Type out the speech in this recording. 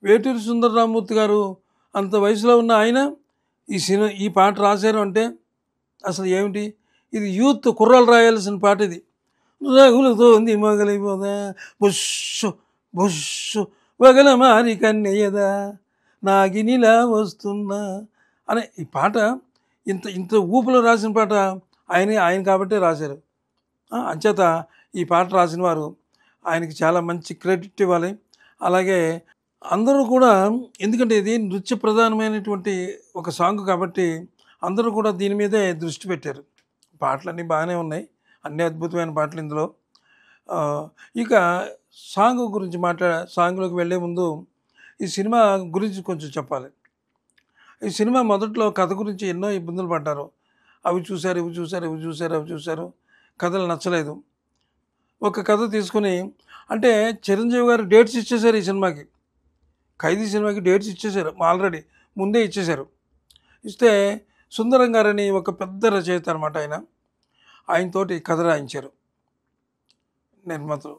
వేటూరి సుందరరామూర్తి గారు అంత వయసులో ఉన్న ఆయన ఈ పాట రాశారు అంటే అసలు ఏమిటి? ఇది యూత్ కుర్రాలు రాయాల్సిన పాట ఇది. రగులుతోంది మొగలిపోదా బుష్ బుష్ వగల మారి కన్నయ్యదా నాగినిలా వస్తున్నా అనే ఈ పాట ఇంత ఇంత ఊపులో రాసిన పాట ఆయన కాబట్టే రాశారు. అంచేత ఈ పాట రాసిన వారు ఆయనకి చాలా మంచి క్రెడిట్ ఇవ్వాలి. అలాగే అందరూ కూడా, ఎందుకంటే ఇది నృత్య ప్రధానమైనటువంటి ఒక సాంగ్ కాబట్టి అందరూ కూడా దీని మీదే దృష్టి పెట్టారు. పాటలన్నీ బాగానే ఉన్నాయి, అన్నీ అద్భుతమైన పాటలు ఇందులో. ఇక సాంగ్లోకి వెళ్ళే ముందు ఈ సినిమా గురించి కొంచెం చెప్పాలి. ఈ సినిమా మొదట్లో కథ గురించి ఎన్నో ఇబ్బందులు పడ్డారు. అవి చూశారు, కథలు నచ్చలేదు. ఒక కథ తీసుకుని, అంటే చిరంజీవి గారు డేట్స్ ఇచ్చేశారు ఈ సినిమాకి, ఖైదీ సినిమాకి డేట్స్ ఇచ్చేశారు ఆల్రెడీ, ముందే ఇచ్చేశారు. ఇస్తే సుందరం గారని ఒక పెద్ద రచయిత అనమాట, ఆయనతోటి కథ రాయించారు నిర్మాతలు.